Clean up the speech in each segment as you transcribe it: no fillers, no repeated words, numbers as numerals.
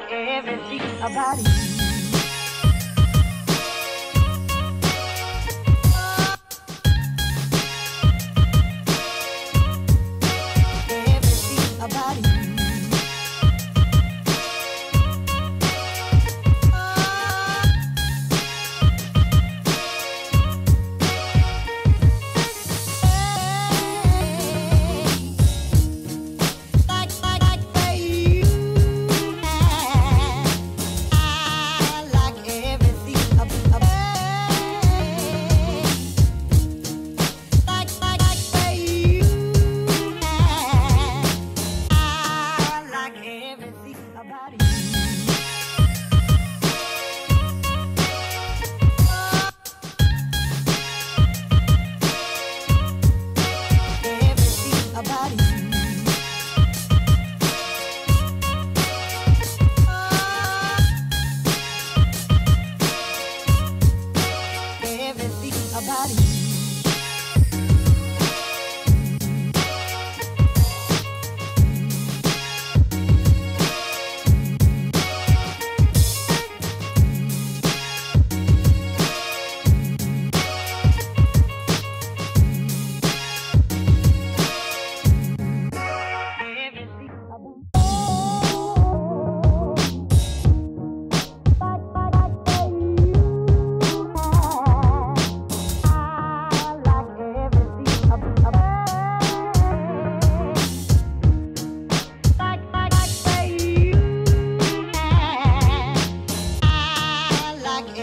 everything about you.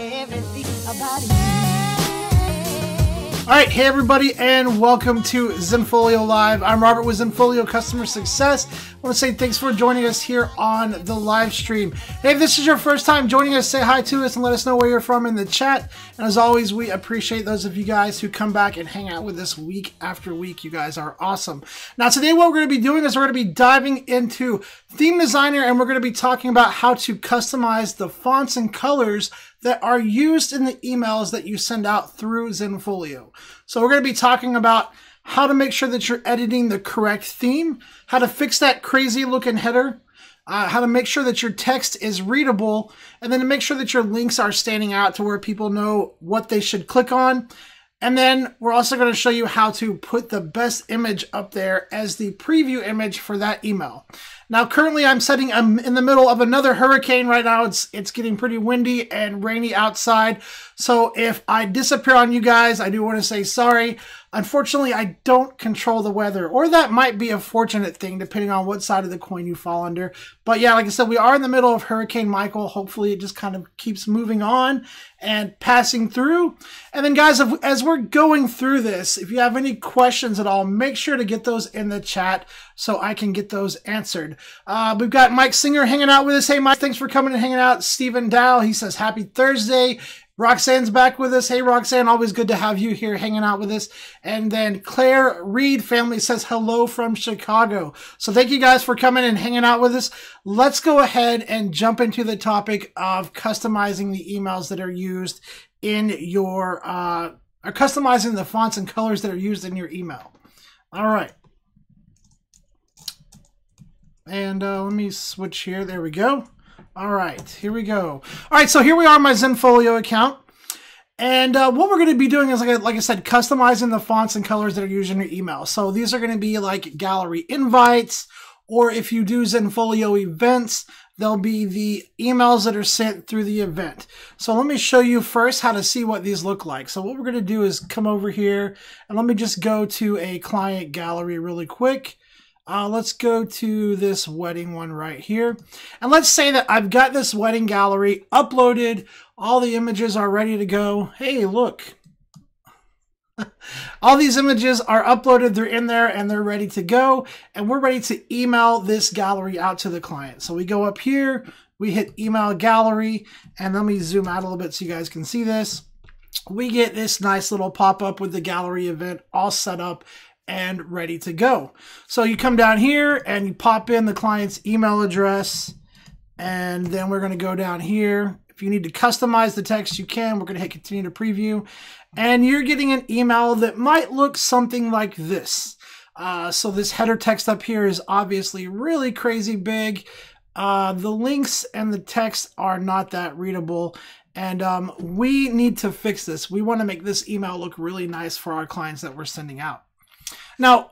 Everything about you. Alright, hey everybody, and welcome to Zenfolio Live. I'm Robert with Zenfolio Customer Success. I want to say thanks for joining us here on the live stream. Hey, if this is your first time joining us, say hi to us and let us know where you're from in the chat. And as always, we appreciate those of you guys who come back and hang out with us week after week. You guys are awesome. Now, today what we're going to be doing is we're going to be diving into Theme Designer, and we're going to be talking about how to customize the fonts and colors that are used in the emails that you send out through Zenfolio. So we're going to be talking about how to make sure that you're editing the correct theme, how to fix that crazy looking header, how to make sure that your text is readable, and then to make sure that your links are standing out to where people know what they should click on. And then we're also going to show you how to put the best image up there as the preview image for that email. Now, currently I'm in the middle of another hurricane right now. It's getting pretty windy and rainy outside. So if I disappear on you guys, I do want to say sorry. Unfortunately, I don't control the weather, or that might be a fortunate thing depending on what side of the coin you fall under. But yeah, like I said, we are in the middle of Hurricane Michael. Hopefully it just kind of keeps moving on and passing through. And then guys, as we're going through this, if you have any questions at all, make sure to get those in the chat so I can get those answered. We've got Mike Singer hanging out with us. Hey Mike, thanks for coming and hanging out. Stephen Dow, he says happy Thursday. Roxanne's back with us. Hey, Roxanne, always good to have you here hanging out with us. And then Claire Reed family says hello from Chicago. So thank you guys for coming and hanging out with us. Let's go ahead and jump into the topic of customizing the emails that are used in your, customizing the fonts and colors that are used in your email. All right. And let me switch here. There we go. All right, here we go. All right, so here we are on my Zenfolio account. And what we're going to be doing is, like I said, customizing the fonts and colors that are used in your email. So these are going to be like gallery invites, or if you do Zenfolio events, they'll be the emails that are sent through the event. So let me show you first how to see what these look like. So what we're going to do is come over here, and let me just go to a client gallery really quick. Let's go to this wedding one right here. And let's say that I've got this wedding gallery uploaded. All the images are ready to go. Hey, look. All these images are uploaded. They're in there and they're ready to go. And we're ready to email this gallery out to the client. So we go up here, we hit email gallery, and let me zoom out a little bit so you guys can see this. We get this nice little pop-up with the gallery event all set up and ready to go. So you come down here and you pop in the client's email address, and then we're going to go down here. If you need to customize the text, you can. We're going to hit continue to preview, and you're getting an email that might look something like this. So this header text up here is obviously really crazy big. the links and the text are not that readable. And we need to fix this. We want to make this email look really nice for our clients that we're sending out. Now,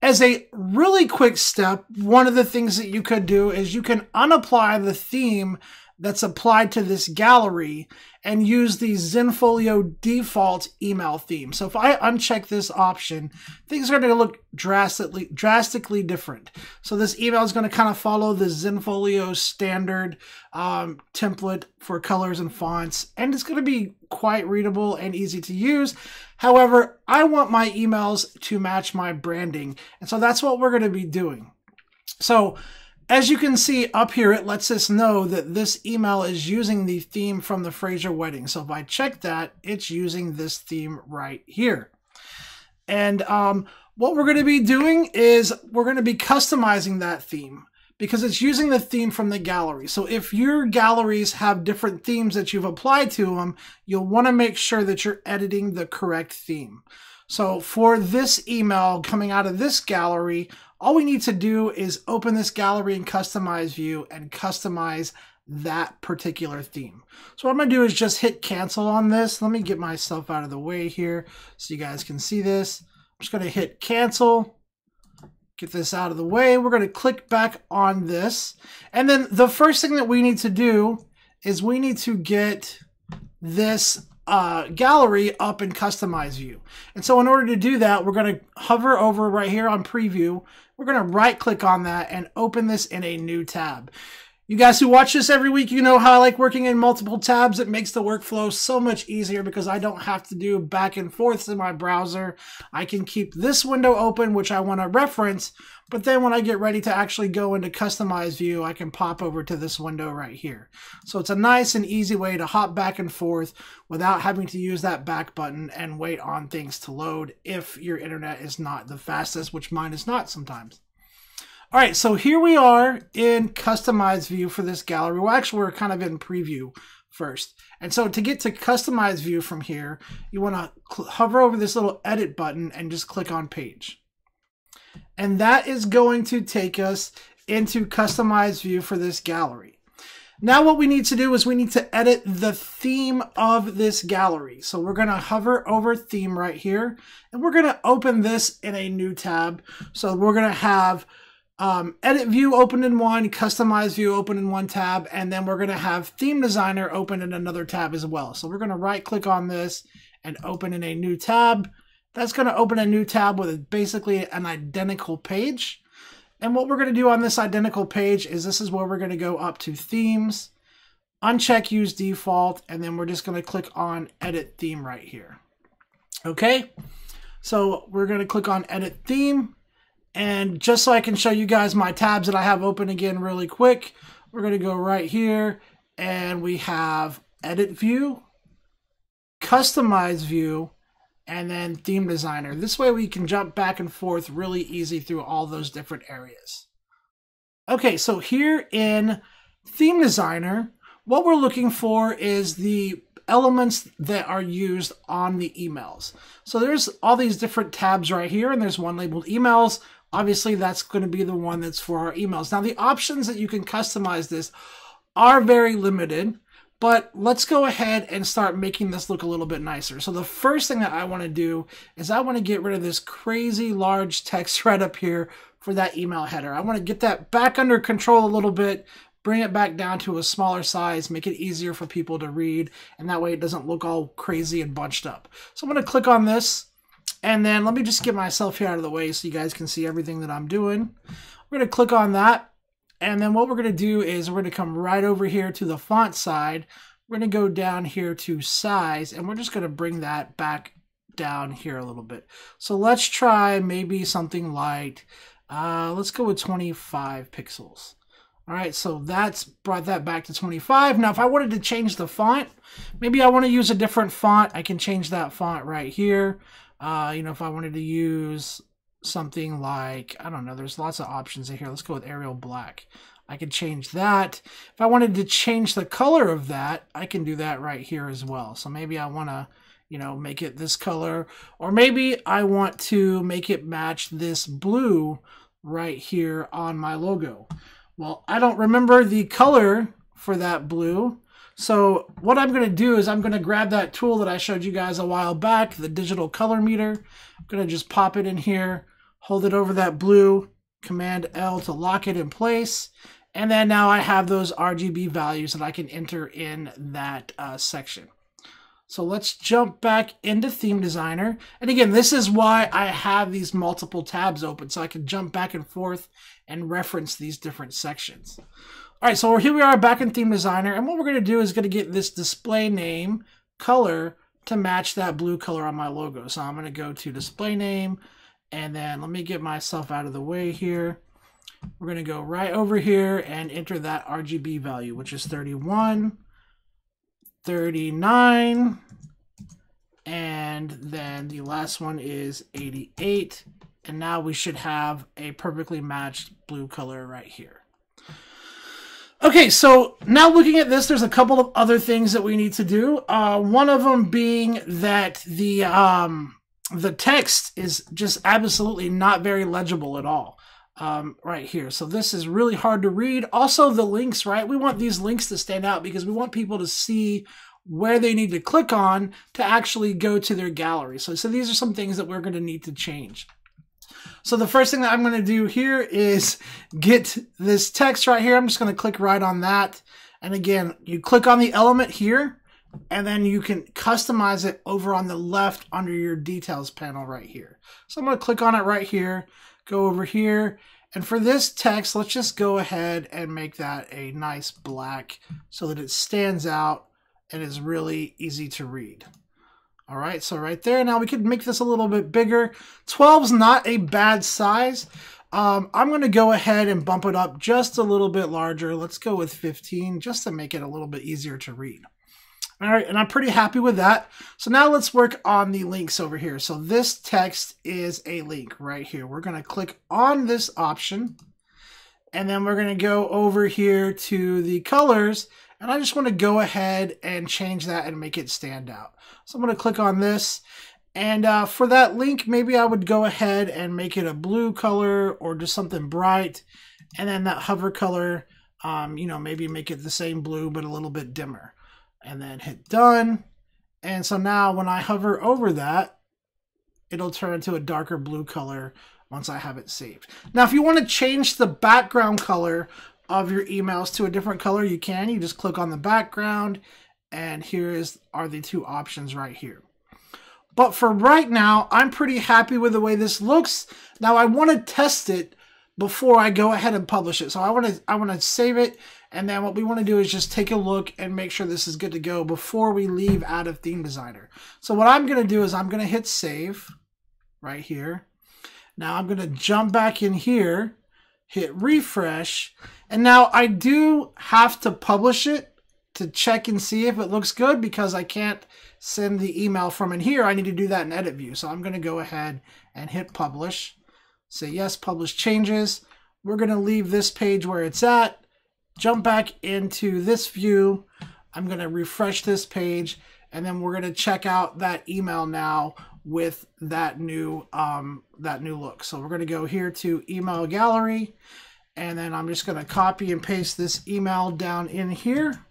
as a really quick step, one of the things that you could do is you can unapply the theme that's applied to this gallery and use the Zenfolio default email theme. So if I uncheck this option, things are going to look drastically different. So this email is going to kind of follow the Zenfolio standard template for colors and fonts, and it's going to be quite readable and easy to use. However, I want my emails to match my branding, and so that's what we're going to be doing. So as you can see up here, it lets us know that this email is using the theme from the Fraser wedding. So if I check that, it's using this theme right here. And what we're going to be doing is we're going to be customizing that theme because it's using the theme from the gallery. So if your galleries have different themes that you've applied to them, you'll want to make sure that you're editing the correct theme. So for this email coming out of this gallery, all we need to do is open this gallery in Customize View and customize that particular theme. So what I'm going to do is just hit cancel on this. Let me get myself out of the way here so you guys can see this. I'm just going to hit cancel. Get this out of the way. We're going to click back on this. And then the first thing that we need to do is we need to get this gallery up in Customize View. And so in order to do that, we're going to hover over right here on Preview. We're going to right click on that and open this in a new tab. You guys who watch this every week, you know how I like working in multiple tabs. It makes the workflow so much easier because I don't have to do back and forth in my browser. I can keep this window open, which I want to reference, but then when I get ready to actually go into Customize View, I can pop over to this window right here. So it's a nice and easy way to hop back and forth without having to use that back button and wait on things to load if your internet is not the fastest, which mine is not sometimes. All right, so here we are in Customize View for this gallery. Well, actually, we're kind of in Preview first. And so to get to Customize View from here, you want to hover over this little Edit button and just click on Page. And that is going to take us into Customize View for this gallery. Now what we need to do is we need to edit the theme of this gallery. So we're going to hover over Theme right here, and we're going to open this in a new tab. So we're going to have Edit View open in one, Customize View open in one tab, and then we're going to have Theme Designer open in another tab as well. So we're going to right click on this and open in a new tab. That's going to open a new tab with basically an identical page. And what we're going to do on this identical page is this is where we're going to go up to Themes, uncheck Use Default, and then we're just going to click on Edit Theme right here. Okay, so we're going to click on Edit Theme. And just so I can show you guys my tabs that I have open again really quick, we're going to go right here and we have Edit View, Customize View, and then Theme Designer. This way we can jump back and forth really easy through all those different areas. Okay, so here in Theme Designer, what we're looking for is the elements that are used on the emails. So there's all these different tabs right here, and there's one labeled Emails. Obviously, that's going to be the one that's for our emails. Now, the options that you can customize this are very limited, but let's go ahead and start making this look a little bit nicer. So the first thing that I want to do is I want to get rid of this crazy large text right up here for that email header. I want to get that back under control a little bit, bring it back down to a smaller size, make it easier for people to read, and that way it doesn't look all crazy and bunched up. So I'm going to click on this. And then let me just get myself here out of the way so you guys can see everything that I'm doing. We're going to click on that. And then what we're going to do is we're going to come right over here to the font side. We're going to go down here to size, and we're just going to bring that back down here a little bit. So let's try maybe something like, let's go with 25 pixels. All right, so that's brought that back to 25. Now, if I wanted to change the font, maybe I want to use a different font. I can change that font right here. You know, if I wanted to use something like, I don't know, there's lots of options in here. Let's go with Arial Black. I could change that. If I wanted to change the color of that, I can do that right here as well. So maybe I want to, you know, make it this color, or maybe I want to make it match this blue right here on my logo. Well, I don't remember the color for that blue. So what I'm going to do is I'm going to grab that tool that I showed you guys a while back, the digital color meter. I'm going to just pop it in here, hold it over that blue, Command L to lock it in place. And then now I have those RGB values that I can enter in that section. So let's jump back into Theme Designer. And again, this is why I have these multiple tabs open, so I can jump back and forth and reference these different sections. All right, so here we are back in Theme Designer, and what we're going to do is going to get this display name color to match that blue color on my logo. So I'm going to go to display name, and then let me get myself out of the way here. We're going to go right over here and enter that RGB value, which is 31, 39, and then the last one is 88. And now we should have a perfectly matched blue color right here. Okay, so now looking at this, there's a couple of other things that we need to do. One of them being that the text is just absolutely not very legible at all right here. So this is really hard to read. Also, the links, right? We want these links to stand out because we want people to see where they need to click on to actually go to their gallery. So these are some things that we're going to need to change. So the first thing that I'm going to do here is get this text right here. I'm just going to click right on that. And again, you click on the element here, and then you can customize it over on the left under your details panel right here. So I'm going to click on it right here, go over here. And for this text, let's just go ahead and make that a nice black so that it stands out and is really easy to read. All right, so right there. Now we could make this a little bit bigger. 12 is not a bad size. I'm going to go ahead and bump it up just a little bit larger. Let's go with 15 just to make it a little bit easier to read. All right, and I'm pretty happy with that. So now let's work on the links over here. So this text is a link right here. We're going to click on this option, and then we're going to go over here to the colors. And I just want to go ahead and change that and make it stand out. So I'm going to click on this. And for that link, maybe I would go ahead and make it a blue color or just something bright. And then that hover color, you know, maybe make it the same blue, but a little bit dimmer. And then hit done. And so now when I hover over that, it'll turn into a darker blue color once I have it saved. Now, if you want to change the background color of your emails to a different color, you can. You just click on the background, and are the two options right here. But for right now, I'm pretty happy with the way this looks. Now I want to test it before I go ahead and publish it. So I want to save it, and then what we want to do is just take a look and make sure this is good to go before we leave out of Theme Designer. So what I'm going to do is I'm going to hit save right here. Now I'm going to jump back in here, hit refresh, and now I do have to publish it to check and see if it looks good because I can't send the email from in here. I need to do that in Edit View. So I'm going to go ahead and hit publish. Say yes, publish changes. We're going to leave this page where it's at, jump back into this view. I'm going to refresh this page, and then we're going to check out that email now with that new look. So we're going to go here to email gallery, and then I'm just going to copy and paste this email down in here.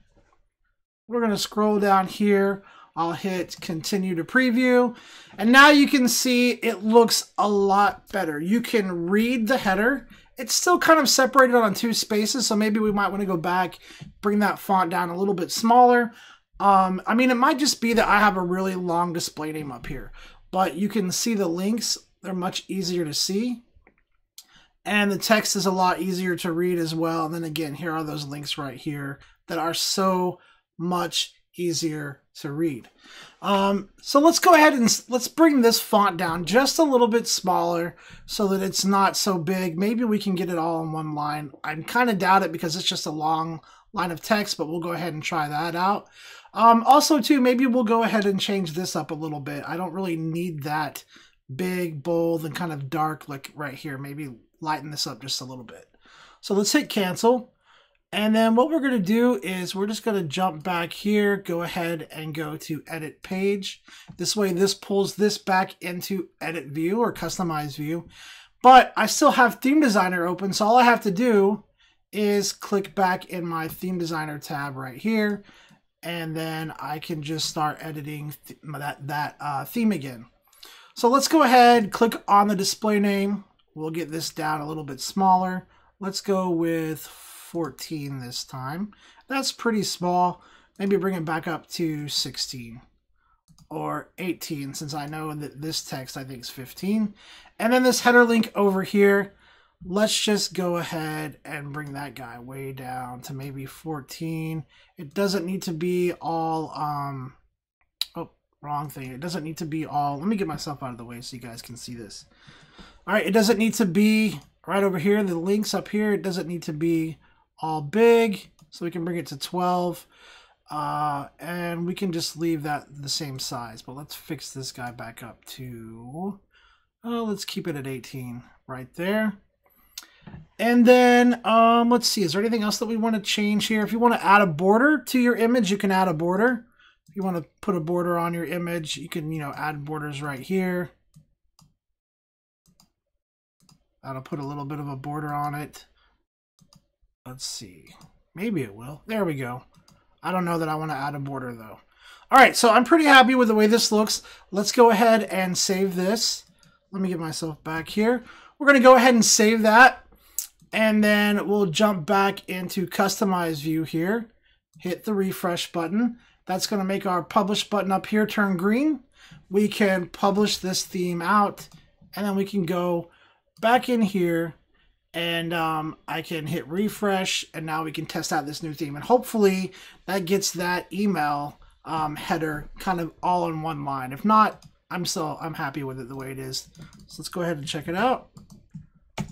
We're going to scroll down here. I'll hit continue to preview, and now you can see it looks a lot better. You can read the header. It's still kind of separated on two spaces, so maybe we might want to go back, bring that font down a little bit smaller. I mean, it might just be that I have a really long display name up here, but you can see the links. They're much easier to see, and the text is a lot easier to read as well. And then again, here are those links right here that are so much easier to read. So let's go ahead and let's bring this font down just a little bit smaller so that it's not so big. Maybe we can get it all in one line. I kind of doubt it because it's just a long line of text, but we'll go ahead and try that out. Also too, maybe we'll go ahead and change this up a little bit. I don't really need that big, bold, and kind of dark like right here. Maybe lighten this up just a little bit. So let's hit cancel. And then what we're going to do is we're just going to jump back here, go ahead and go to edit page. This way this pulls this back into edit view or customize view. But I still have Theme Designer open, so all I have to do is click back in my theme designer tab right here, and then I can just start editing that theme again. So let's go ahead, click on the display name. We'll get this down a little bit smaller. Let's go with 14 this time. That's pretty small. Maybe bring it back up to 16 or 18, since I know that this text I think is 15. And then this header link over here, let's just go ahead and bring that guy way down to maybe 14. It doesn't need to be all, oh, wrong thing. It doesn't need to be all, let me get myself out of the way so you guys can see this. All right, it doesn't need to be right over here, the links up here, it doesn't need to be all big, so we can bring it to 12. And we can just leave that the same size, but let's fix this guy back up to, let's keep it at 18 right there. And then, let's see, is there anything else that we want to change here? If you want to add a border to your image, you can add a border. If you want to put a border on your image, you can, add borders right here. That'll put a little bit of a border on it. Let's see. Maybe it will. There we go. I don't know that I want to add a border though. All right, so I'm pretty happy with the way this looks. Let's go ahead and save this. Let me get myself back here. We're going to go ahead and save that. And then we'll jump back into Customize View here. Hit the refresh button. That's going to make our Publish button up here turn green. We can publish this theme out. And then we can go back in here. And I can hit refresh, and now we can test out this new theme. And hopefully that gets that email header kind of all in one line. If not, I'm happy with it the way it is. So let's go ahead and check it out.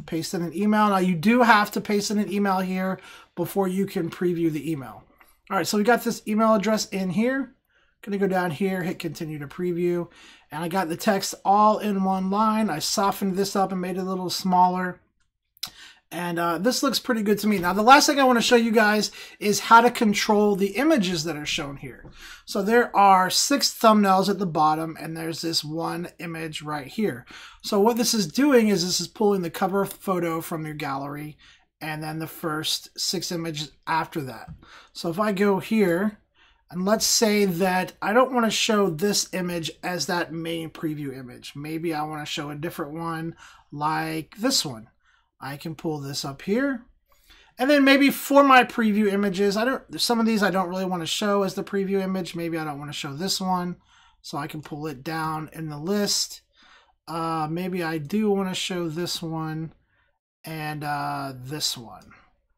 Paste in an email. Now you do have to paste in an email here before you can preview the email. All right, so we got this email address in here. Gonna go down here, hit continue to preview, and I got the text all in one line. I softened this up and made it a little smaller. And this looks pretty good to me. Now, the last thing I want to show you guys is how to control the images that are shown here. So there are 6 thumbnails at the bottom, and there's this one image right here. So what this is doing is this is pulling the cover photo from your gallery, and then the first 6 images after that. So if I go here, and let's say that I don't want to show this image as that main preview image. Maybe I want to show a different one like this one. I can pull this up here. And then maybe for my preview images, some of these I don't really want to show as the preview image. Maybe I don't want to show this one. So I can pull it down in the list. Maybe I do want to show this one and this one.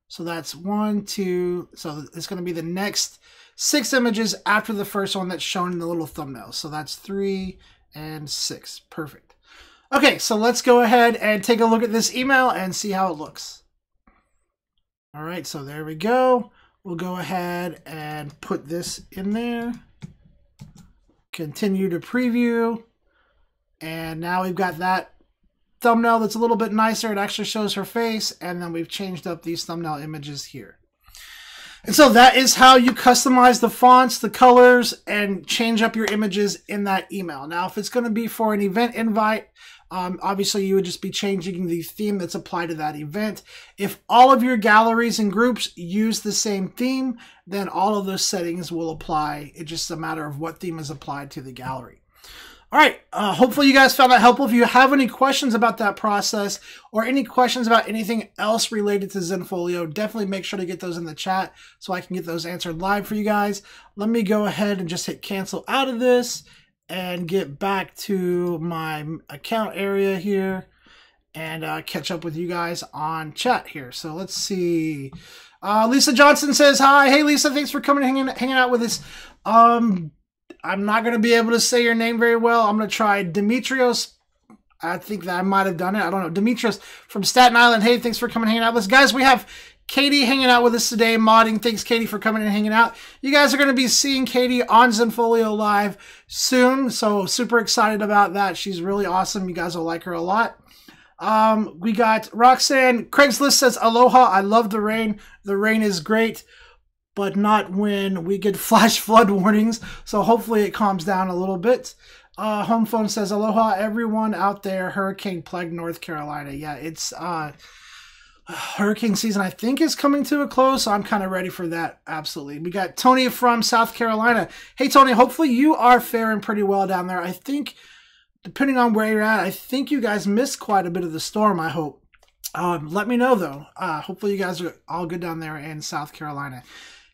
So that's 1, 2. So it's going to be the next 6 images after the first one that's shown in the little thumbnail. So that's 3 and 6. Perfect. Okay, so let's go ahead and take a look at this email and see how it looks. All right, so there we go. We'll go ahead and put this in there. Continue to preview. And now we've got that thumbnail that's a little bit nicer. It actually shows her face. And then we've changed up these thumbnail images here. And so that is how you customize the fonts, the colors, and change up your images in that email. Now, if it's going to be for an event invite, obviously you would just be changing the theme that's applied to that event. If all of your galleries and groups use the same theme, then all of those settings will apply. It's just a matter of what theme is applied to the gallery. All right, hopefully you guys found that helpful. If you have any questions about that process or any questions about anything else related to Zenfolio, definitely make sure to get those in the chat so I can get those answered live for you guys. Let me go ahead and just hit cancel out of this and get back to my account area here and catch up with you guys on chat here. So let's see. Lisa Johnson says, hi. Hey, Lisa, thanks for coming and hanging out with us. I'm not going to be able to say your name very well. I'm going to try Demetrios. I think that I might have done it. I don't know. Demetrios from Staten Island. Hey, thanks for coming and hanging out with us. Guys, we have Katie hanging out with us today, modding. Thanks, Katie, for coming and hanging out. You guys are going to be seeing Katie on Zenfolio Live soon, so super excited about that. She's really awesome. You guys will like her a lot. We got Roxanne. Craigslist says, aloha. I love the rain. The rain is great, but not when we get flash flood warnings. So hopefully it calms down a little bit. Home phone says, aloha, everyone out there. Hurricane plague North Carolina. Yeah, it's hurricane season, I think, is coming to a close, so I'm kind of ready for that. Absolutely. We got Tony from South Carolina. Hey, Tony, hopefully you are faring pretty well down there. I think, depending on where you're at, I think you guys missed quite a bit of the storm, I hope. Let me know, though. Hopefully you guys are all good down there in South Carolina.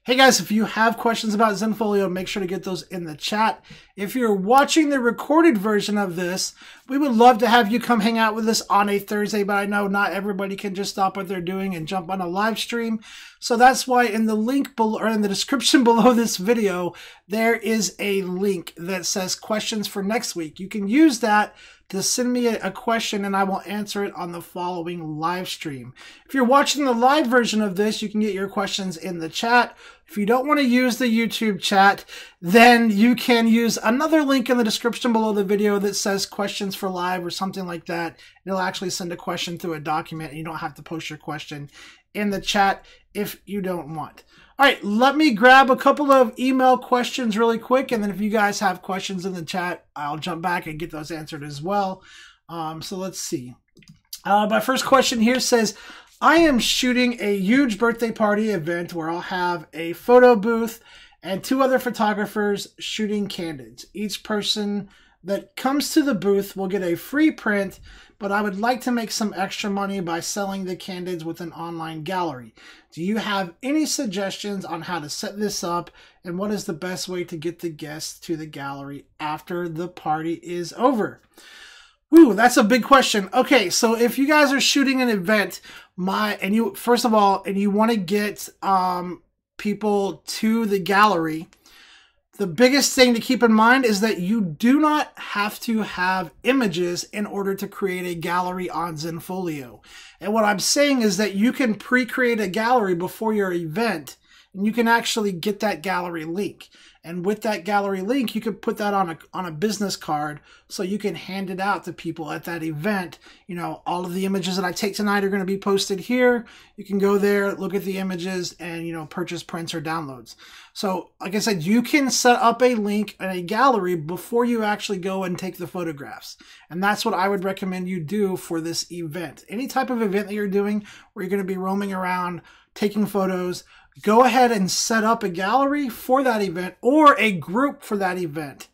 Hey guys, if you have questions about Zenfolio, make sure to get those in the chat. If you're watching the recorded version of this, we would love to have you come hang out with us on a Thursday, but I know not everybody can just stop what they're doing and jump on a live stream. So that's why in the link below, or in the description below this video, there is a link that says questions for next week. You can use that to send me a question and I will answer it on the following live stream. If you're watching the live version of this, you can get your questions in the chat. If you don't want to use the YouTube chat, then you can use another link in the description below the video that says questions for live or something like that. It'll actually send a question through a document and you don't have to post your question in the chat if you don't want. All right, let me grab a couple of email questions really quick, and then if you guys have questions in the chat, I'll jump back and get those answered as well. So let's see. My first question here says, I am shooting a huge birthday party event where I'll have a photo booth and 2 other photographers shooting candids. Each person that comes to the booth will get a free print, but I would like to make some extra money by selling the candids with an online gallery. Do you have any suggestions on how to set this up, and what is the best way to get the guests to the gallery after the party is over? Ooh, that's a big question. Okay, so if you guys are shooting an event, and you want to get people to the gallery, the biggest thing to keep in mind is that you do not have to have images in order to create a gallery on Zenfolio. And what I'm saying is that you can pre-create a gallery before your event, and you can actually get that gallery link. And with that gallery link, you can put that on a business card so you can hand it out to people at that event. You know, all of the images that I take tonight are going to be posted here. You can go there, look at the images, and, you know, purchase prints or downloads. So, like I said, you can set up a link in a gallery before you actually go and take the photographs. And that's what I would recommend you do for this event. Any type of event that you're doing where you're going to be roaming around, taking photos, go ahead and set up a gallery for that event or a group for that event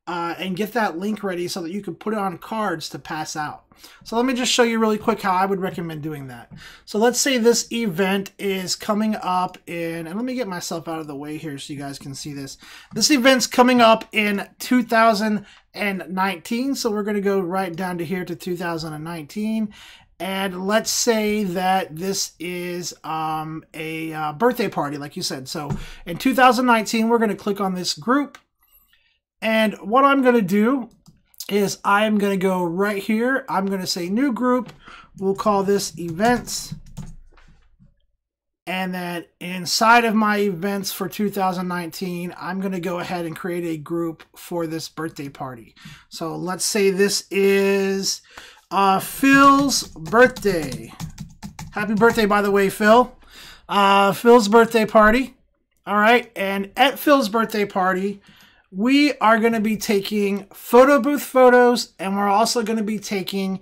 and get that link ready so that you can put it on cards to pass out. So let me just show you really quick how I would recommend doing that. So let's say this event is coming up in, and let me get myself out of the way here so you guys can see this. This event's coming up in 2019. So we're going to go right down to here to 2019. And let's say that this is a birthday party, like you said. So in 2019, we're going to click on this group. And what I'm going to do is I'm going to go right here. I'm going to say new group. We'll call this events. And then inside of my events for 2019, I'm going to go ahead and create a group for this birthday party. So let's say this is Phil's birthday. Happy birthday, by the way, Phil. Phil's birthday party. All right. And at Phil's birthday party, we are going to be taking photo booth photos, and we're also going to be taking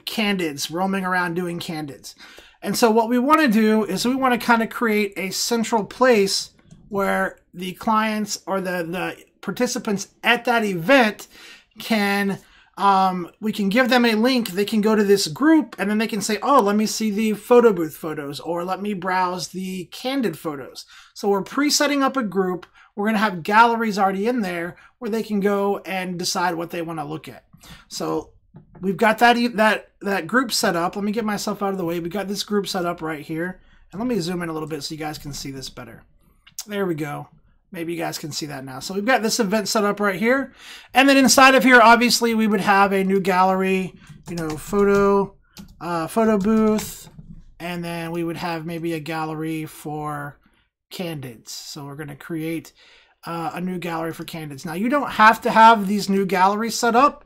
candids, roaming around doing candids. And so what we want to do is we want to kind of create a central place where the clients or the participants at that event can we can give them a link. They can go to this group and then they can say, oh, let me see the photo booth photos, or let me browse the candid photos. So we're pre-setting up a group. We're going to have galleries already in there where they can go and decide what they want to look at. So we've got that group set up. Let me get myself out of the way. We got this group set up right here. And let me zoom in a little bit so you guys can see this better. There we go. Maybe you guys can see that now. So we've got this event set up right here. And then inside of here, obviously, we would have a new gallery, you know, photo booth. And then we would have maybe a gallery for candids. So we're going to create a new gallery for candids. Now, you don't have to have these new galleries set up.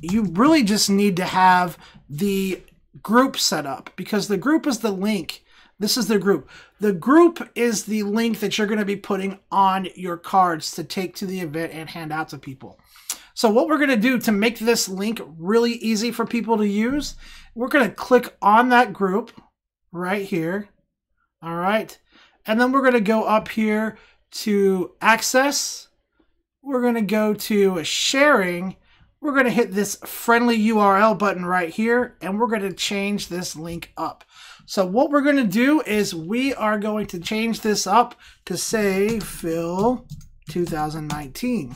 You really just need to have the group set up, because the group is the link. This is the group. The group is the link that you're going to be putting on your cards to take to the event and hand out to people. So what we're going to do to make this link really easy for people to use, we're going to click on that group right here. All right. And then we're going to go up here to access. We're going to go to sharing. We're going to hit this friendly URL button right here, and we're going to change this link up. So what we're going to do is we are going to change this up to say Phil 2019.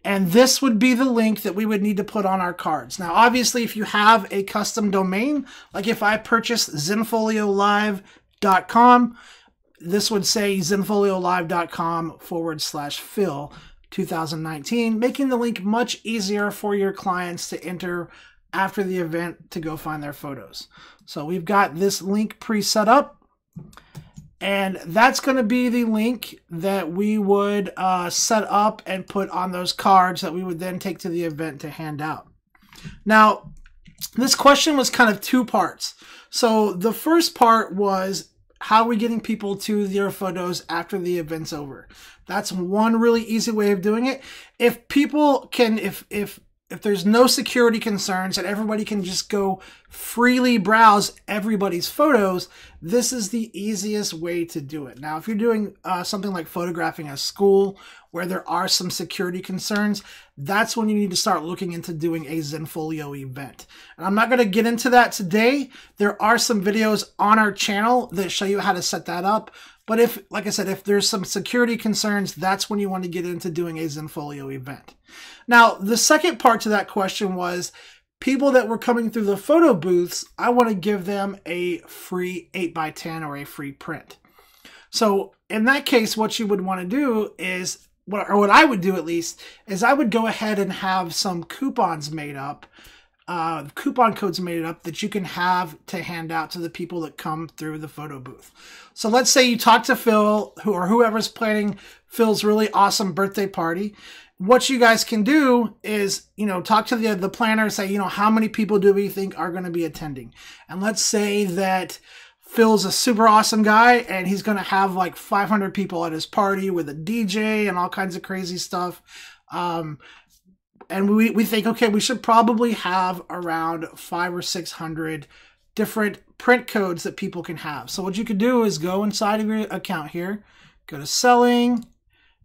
And this would be the link that we would need to put on our cards. Now, obviously, if you have a custom domain, like if I purchased zenfoliolive.com, this would say zenfoliolive.com/Phil 2019, making the link much easier for your clients to enter after the event to go find their photos. So we've got this link pre-set up, and that's going to be the link that we would set up and put on those cards that we would then take to the event to hand out. Now, this question was kind of two parts. So the first part was, how are we getting people to their photos after the event's over? That's one really easy way of doing it. If people can, if there's no security concerns and everybody can just go freely browse everybody's photos, this is the easiest way to do it. Now, if you're doing something like photographing a school where there are some security concerns, that's when you need to start looking into doing a Zenfolio event. And I'm not going to get into that today. There are some videos on our channel that show you how to set that up. But if, like I said, if there's some security concerns, that's when you want to get into doing a Zenfolio event. Now, the second part to that question was, people that were coming through the photo booths, I want to give them a free 8x10 or a free print. So in that case, what you would want to do is, or what I would do at least, is I would go ahead and have some coupons made up, coupon codes made up that you can have to hand out to the people that come through the photo booth. So let's say you talk to Phil, or whoever's planning Phil's really awesome birthday party. What you guys can do is, talk to the planner and say, how many people do we think are going to be attending? And let's say that Phil's a super awesome guy and he's going to have like 500 people at his party with a DJ and all kinds of crazy stuff. And we think, okay, we should probably have around 500 or 600 different print codes that people can have. So what you could do is go inside of your account here, go to selling,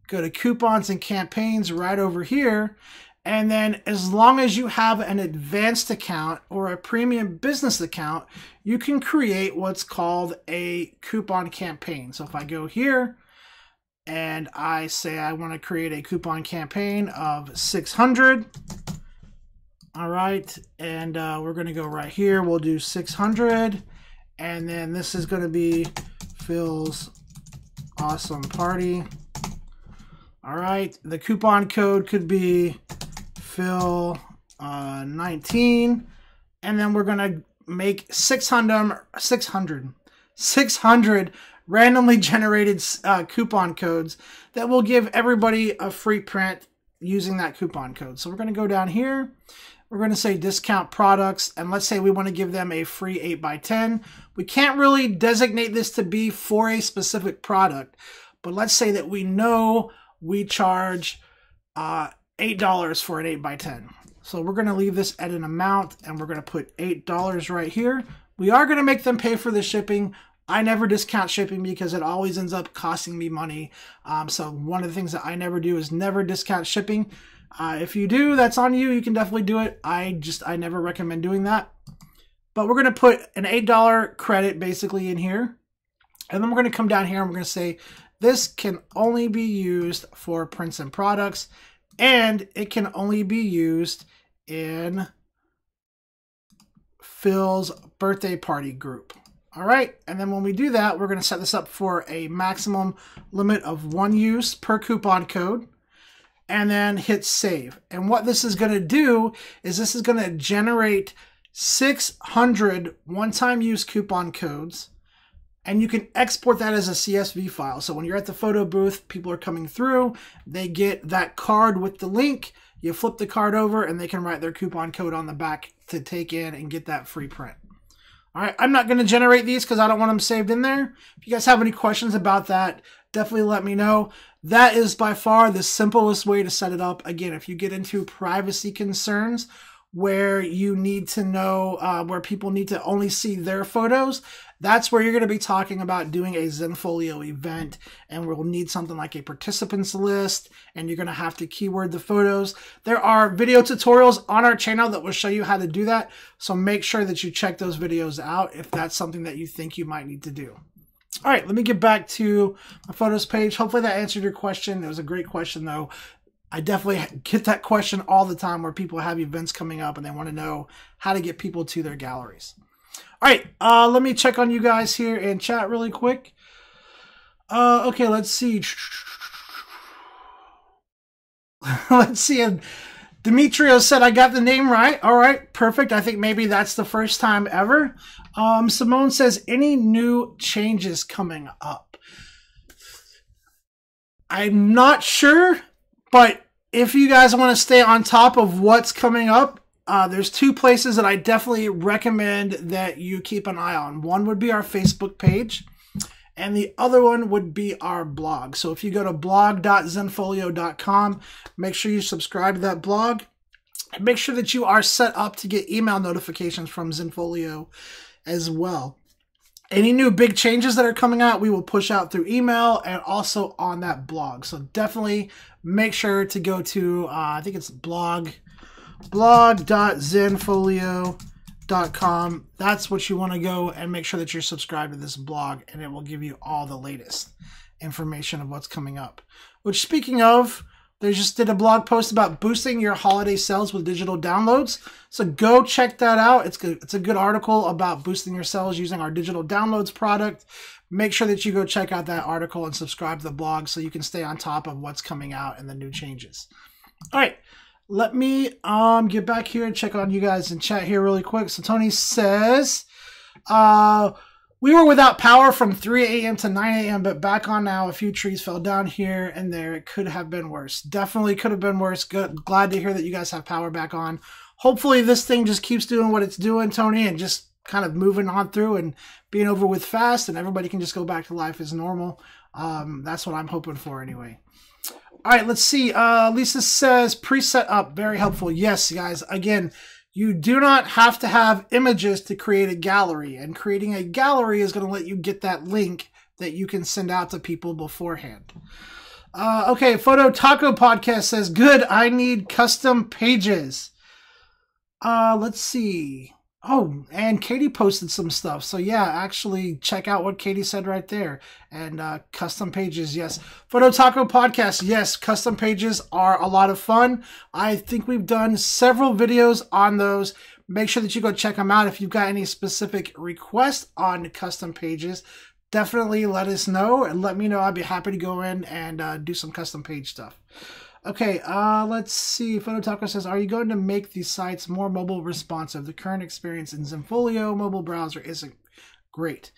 go to coupons and campaigns right over here. And then as long as you have an advanced account or a premium business account, you can create what's called a coupon campaign. So if I go here and I say I want to create a coupon campaign of 600, all right, and we're going to go right here. We'll do 600, and then this is going to be Phil's awesome party. All right, the coupon code could be Phil 19, and then we're gonna make 600 randomly generated coupon codes that will give everybody a free print using that coupon code. So we're gonna go down here. We're going to say discount products, and let's say we want to give them a free 8x10. We can't really designate this to be for a specific product, but let's say that we know we charge $8 for an 8x10. So we're going to leave this at an amount, and we're going to put $8 right here. We are going to make them pay for the shipping. I never discount shipping because it always ends up costing me money. So one of the things that I never do is never discount shipping. If you do, that's on you. You can definitely do it. I never recommend doing that. But we're going to put an $8 credit basically in here. And then we're going to come down here and we're going to say, this can only be used for prints and products, and it can only be used in Phil's birthday party group. All right, and then when we do that, we're going to set this up for a maximum limit of 1 use per coupon code, and then hit save. And what this is going to do is this is going to generate 600 one-time use coupon codes, and you can export that as a CSV file. So when you're at the photo booth, people are coming through, they get that card with the link, you flip the card over, and they can write their coupon code on the back to take in and get that free print. All right, I'm not going to generate these because I don't want them saved in there. If you guys have any questions about that, definitely let me know. that is by far the simplest way to set it up. Again, if you get into privacy concerns where you need to know where people need to only see their photos, that's where you're going to be talking about doing a Zenfolio event, and we'll need something like a participants list, and you're going to have to keyword the photos. There are video tutorials on our channel that will show you how to do that, so make sure that you check those videos out if that's something that you think you might need to do. All right, let me get back to my photos page. Hopefully that answered your question. It was a great question, though. I definitely get that question all the time where people have events coming up and they want to know how to get people to their galleries. All right, let me check on you guys here in chat really quick. Okay, let's see. Let's see. Demetrio said, I got the name right. All right, perfect. I think maybe that's the first time ever. Simone says, any new changes coming up? I'm not sure, but if you guys want to stay on top of what's coming up, there's two places that I definitely recommend that you keep an eye on. One would be our Facebook page, and the other one would be our blog. So if you go to blog.zenfolio.com, make sure you subscribe to that blog, and make sure that you are set up to get email notifications from Zenfolio as well. Any new big changes that are coming out, we will push out through email and also on that blog. So definitely make sure to go to, I think it's blog.zenfolio.com. That's what you want to go and make sure that you're subscribed to this blog, and it will give you all the latest information of what's coming up. Which, speaking of, they just did a blog post about boosting your holiday sales with digital downloads. So go check that out. It's good. It's a good article about boosting your sales using our digital downloads product. Make sure that you go check out that article and subscribe to the blog so you can stay on top of what's coming out and the new changes. All right. Let me get back here and check on you guys in chat here really quick. So Tony says, we were without power from 3 a.m. to 9 a.m., but back on now. A few trees fell down here and there. It could have been worse. Definitely could have been worse. Good. Glad to hear that you guys have power back on. Hopefully this thing just keeps doing what it's doing, Tony, and just kind of moving on through and being over with fast, and everybody can just go back to life as normal. That's what I'm hoping for anyway. All right, let's see. Lisa says, preset up, very helpful. Yes, guys, again, you do not have to have images to create a gallery, and creating a gallery is going to let you get that link that you can send out to people beforehand. Okay, Photo Taco Podcast says, good, I need custom pages. Let's see. Oh, and Katie posted some stuff. So yeah, actually check out what Katie said right there. And custom pages, yes. Photo Taco Podcast, yes. Custom pages are a lot of fun. I think we've done several videos on those. Make sure that you go check them out. If you've got any specific requests on custom pages, definitely let us know and let me know. I'd be happy to go in and do some custom page stuff. Okay, let's see. Photo Taco says, are you going to make these sites more mobile responsive? The current experience in Zenfolio mobile browser isn't great.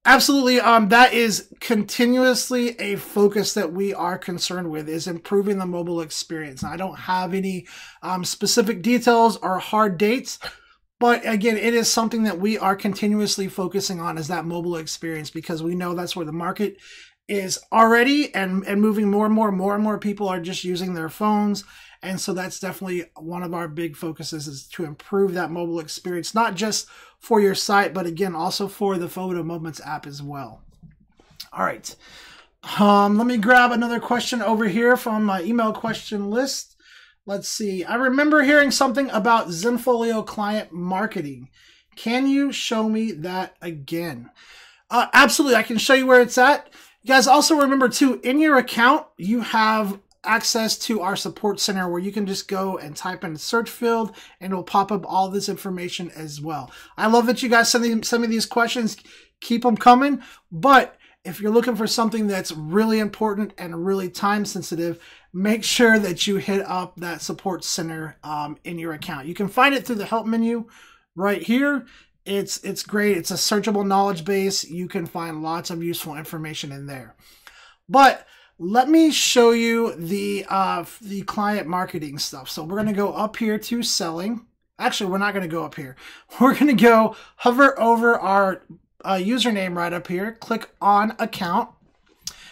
Absolutely. That is continuously a focus that we are concerned with, is improving the mobile experience. I don't have any specific details or hard dates, but again, it is something that we are continuously focusing on, is that mobile experience, because we know that's where the market is already and moving more and more people are just using their phones. And so that's definitely one of our big focuses, is to improve that mobile experience, not just for your site, but again, also for the Photo Moments app as well. All right. Let me grab another question over here from my email question list. Let's see. I remember hearing something about Zenfolio client marketing. Can you show me that again? Absolutely. I can show you where it's at. You guys also remember too, in your account, you have access to our support center where you can just go and type in the search field and it'll pop up all this information as well. I love that you guys send me these questions. Keep them coming. But if you're looking for something that's really important and really time sensitive, make sure that you hit up that support center in your account. You can find it through the help menu right here. It's great. It's a searchable knowledge base. You can find lots of useful information in there. But let me show you the client marketing stuff. So we're going to go up here to selling. Actually, we're not going to go up here. We're going to go hover over our username right up here. Click on account.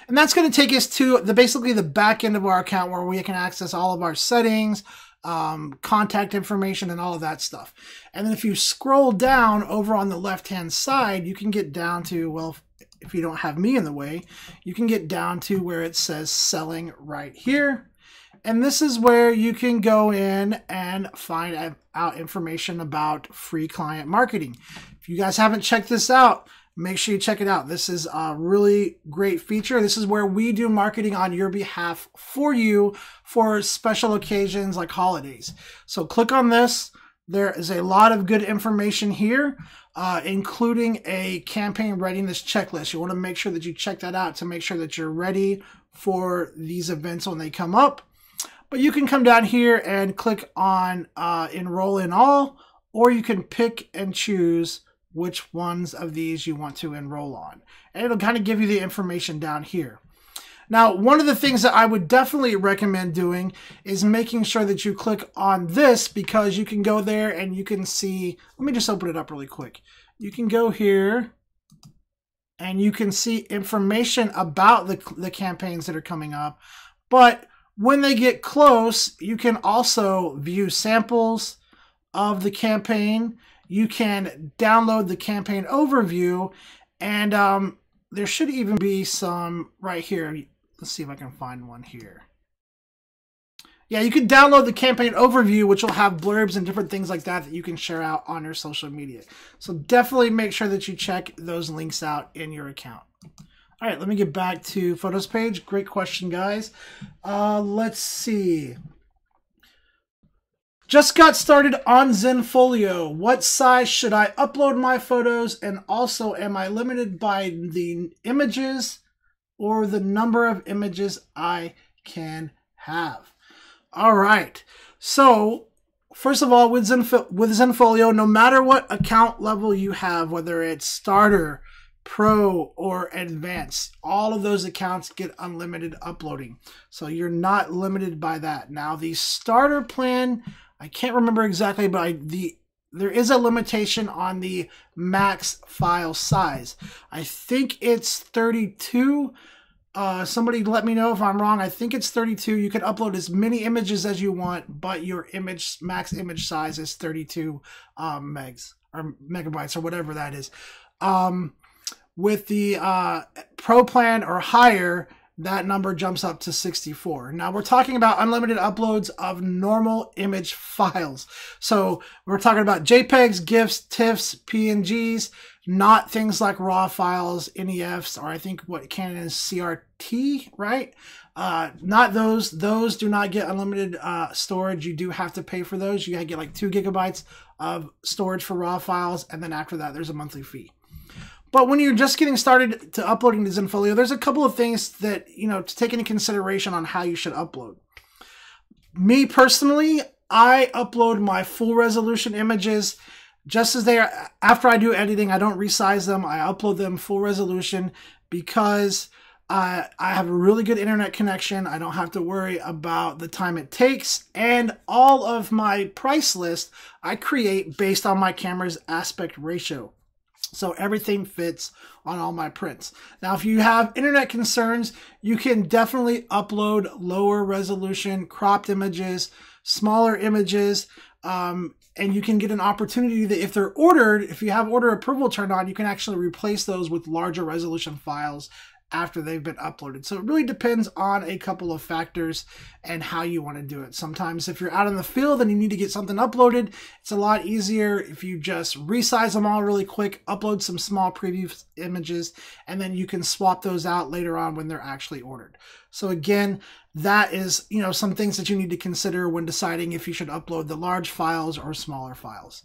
And that's going to take us to basically the back end of our account where we can access all of our settings, contact information, and all of that stuff. And then if you scroll down over on the left-hand side, you can get down to, well, if you don't have me in the way, you can get down to where it says selling right here. And this is where you can go in and find out information about free client marketing. If you guys haven't checked this out, make sure you check it out. This is a really great feature. This is where we do marketing on your behalf for you for special occasions like holidays. So click on this. There is a lot of good information here, including a campaign readiness checklist. You want to make sure that you check that out to make sure that you're ready for these events when they come up. But you can come down here and click on enroll in all, or you can pick and choose which ones of these you want to enroll on. And it'll kind of give you the information down here. Now, one of the things that I would definitely recommend doing is making sure that you click on this, because you can go there and you can see, let me just open it up really quick. You can go here and you can see information about the campaigns that are coming up. But when they get close, you can also view samples of the campaign. You can download the campaign overview, and there should even be some right here. Let's see if I can find one here. Yeah, you can download the campaign overview, which will have blurbs and different things like that that you can share out on your social media. So definitely make sure that you check those links out in your account. All right, let me get back to photos page. Great question, guys. Let's see. Just got started on Zenfolio. What size should I upload my photos? And also, am I limited by the images or the number of images I can have? All right. So, first of all, with Zenfolio, no matter what account level you have, whether it's starter, pro, or advanced, all of those accounts get unlimited uploading. So you're not limited by that. Now, the starter plan, I can't remember exactly, but there is a limitation on the max file size. I think it's 32. Somebody let me know if I'm wrong. I think it's 32. You can upload as many images as you want, but your max image size is 32 megs or megabytes or whatever that is. With the pro plan or higher, that number jumps up to 64. Now we're talking about unlimited uploads of normal image files. So we're talking about JPEGs, GIFs, TIFFs, PNGs, not things like RAW files, NEFs, or I think what Canon is CRT, right? Not those. Those do not get unlimited storage. You do have to pay for those. You gotta get like 2 gigabytes of storage for RAW files, and then after that, there's a monthly fee. But when you're just getting started to uploading to Zenfolio, there's a couple of things that, to take into consideration on how you should upload. Me personally, I upload my full resolution images just as they are. After I do editing, I don't resize them. I upload them full resolution because I have a really good internet connection. I don't have to worry about the time it takes. And all of my price list I create based on my camera's aspect ratio. So everything fits on all my prints. Now, if you have internet concerns, you can definitely upload lower resolution, cropped images, smaller images, and you can get an opportunity that if they're ordered, if you have order approval turned on, you can actually replace those with larger resolution files after they've been uploaded. So it really depends on a couple of factors and how you want to do it. Sometimes if you're out in the field and you need to get something uploaded, it's a lot easier if you just resize them all really quick, upload some small preview images, and then you can swap those out later on when they're actually ordered. So again, that is, some things that you need to consider when deciding if you should upload the large files or smaller files.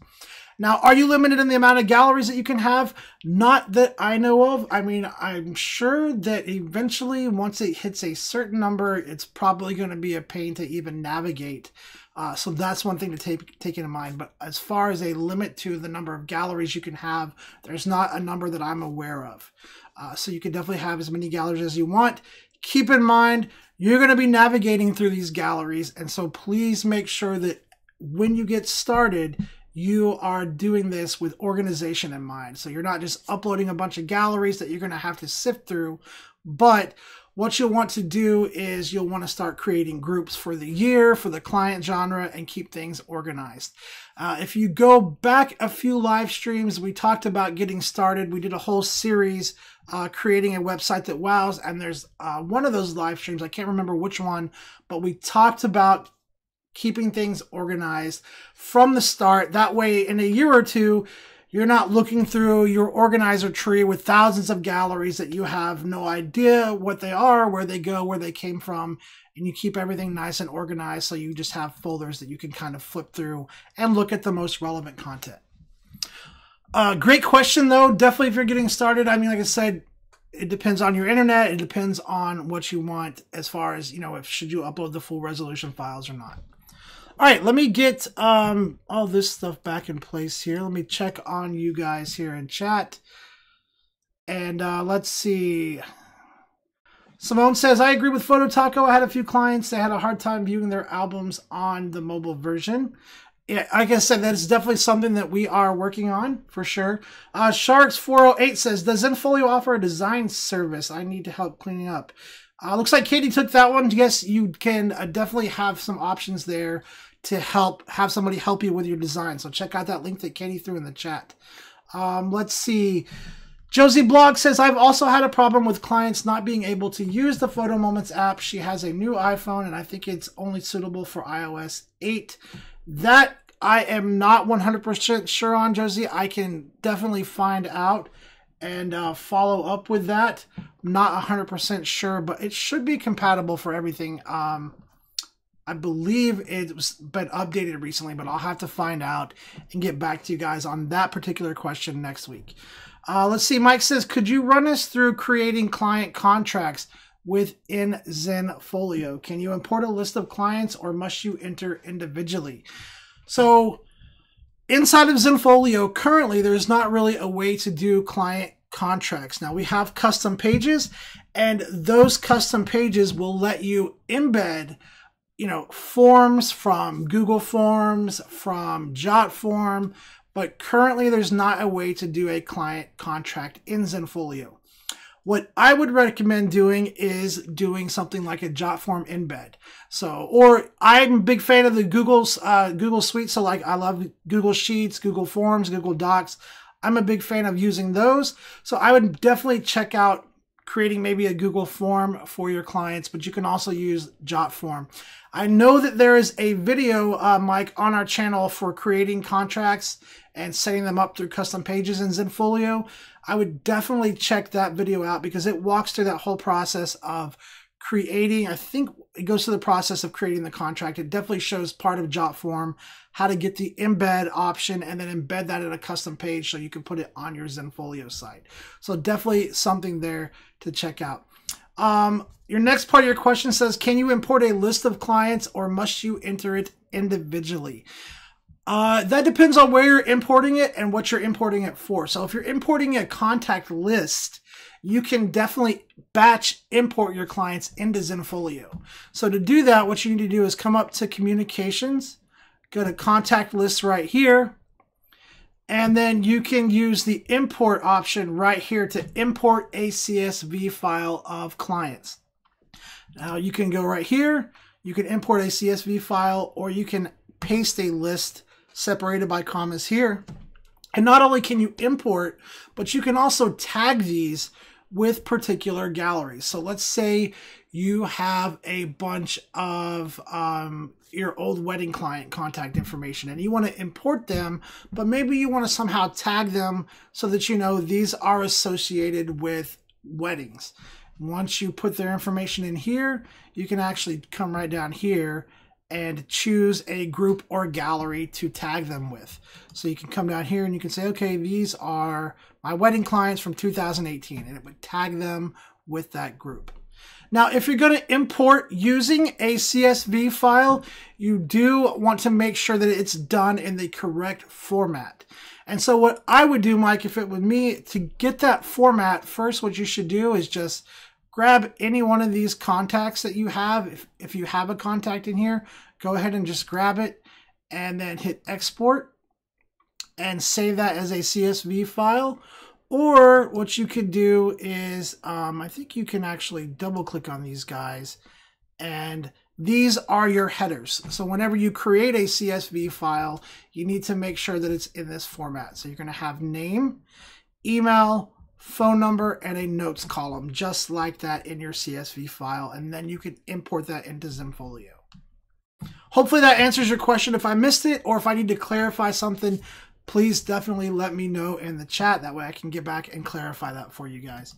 Now, are you limited in the amount of galleries that you can have? Not that I know of. I mean, I'm sure that eventually, once it hits a certain number, it's probably going to be a pain to even navigate. So that's one thing to take into mind. But as far as a limit to the number of galleries you can have, there's not a number that I'm aware of. So you can definitely have as many galleries as you want. Keep in mind, you're going to be navigating through these galleries. And so please make sure that when you get started, you are doing this with organization in mind. So you're not just uploading a bunch of galleries that you're going to have to sift through. But what you'll want to do is you'll want to start creating groups for the year, for the client genre, and keep things organized. If you go back a few live streams, we talked about getting started. We did a whole series creating a website that wows, and there's one of those live streams, I can't remember which one, but we talked about keeping things organized from the start. That way, in a year or two, you're not looking through your organizer tree with thousands of galleries that you have no idea what they are, where they go, where they came from, and you keep everything nice and organized so you just have folders that you can kind of flip through and look at the most relevant content. Great question, though. Definitely if you're getting started, I mean, like I said, it depends on your internet. It depends on what you want as far as, if should you upload the full resolution files or not. All right, let me get all this stuff back in place here. Let me check on you guys here in chat. And let's see. Simone says, I agree with Photo Taco. I had a few clients. They had a hard time viewing their albums on the mobile version. Yeah, like I said, that's definitely something that we are working on for sure. Sharks408 says, does Zenfolio offer a design service? I need to help cleaning up. Looks like Katie took that one. Yes, you can definitely have some options there to have somebody help you with your design. So check out that link that Katie threw in the chat. Let's see. Josie Blog says, I've also had a problem with clients not being able to use the Photo Moments app. She has a new iPhone, and I think it's only suitable for iOS 8. That I am not 100% sure on, Josie. I can definitely find out and follow up with that. I'm not 100% sure, but it should be compatible for everything. I believe it's been updated recently, but I'll have to find out and get back to you guys on that particular question next week. Let's see. Mike says, could you run us through creating client contracts within Zenfolio? Can you import a list of clients or must you enter individually? So inside of Zenfolio, currently, there's not really a way to do client contracts. Now, we have custom pages, and those custom pages will let you embed forms from Google Forms, from JotForm, but currently there's not a way to do a client contract in Zenfolio. What I would recommend doing is doing something like a JotForm embed. Or I'm a big fan of the Google Suite. So like I love Google Sheets, Google Forms, Google Docs. I'm a big fan of using those. So I would definitely check out creating maybe a Google form for your clients, but you can also use JotForm. I know that there is a video, Mike, on our channel for creating contracts and setting them up through custom pages in Zenfolio. I would definitely check that video out because it walks through that whole process of creating. I think it goes through the process of creating the contract. It definitely shows part of JotForm, how to get the embed option and then embed that in a custom page so you can put it on your Zenfolio site. So definitely something there to check out. Your next part of your question says, can you import a list of clients or must you enter it individually? That depends on where you're importing it and what you're importing it for. So if you're importing a contact list, you can definitely batch import your clients into Zenfolio. So to do that, what you need to do is come up to communications, go to contact lists right here, and then you can use the import option right here to import a CSV file of clients. Now you can go right here, you can import a CSV file, or you can paste a list separated by commas here. And not only can you import, but you can also tag these with particular galleries. So let's say you have a bunch of your old wedding client contact information and you want to import them, but maybe you want to somehow tag them so that you know these are associated with weddings. Once you put their information in here, you can actually come right down here and choose a group or gallery to tag them with. So you can come down here and you can say, okay, these are my wedding clients from 2018, and it would tag them with that group. Now, if you're going to import using a CSV file, you do want to make sure that it's done in the correct format. And so what I would do, Mike, if it were me, to get that format, first what you should do is just grab any one of these contacts that you have. If you have a contact in here, go ahead and just grab it and then hit export and save that as a CSV file. Or what you could do is, I think you can actually double click on these guys, and these are your headers. So whenever you create a CSV file, you need to make sure that it's in this format. So you're going to have name, email, phone number, and a notes column, just like that in your CSV file. And then you can import that into Zenfolio. Hopefully that answers your question. If I missed it or if I need to clarify something, please definitely let me know in the chat. That way I can get back and clarify that for you guys.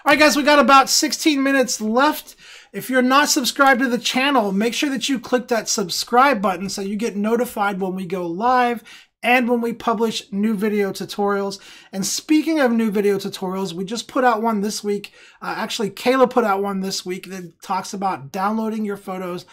All right, guys, we got about 16 minutes left. If you're not subscribed to the channel, make sure that you click that subscribe button so you get notified when we go live and when we publish new video tutorials. And speaking of new video tutorials, we just put out one this week. Actually, Kayla put out one this week that talks about downloading your photos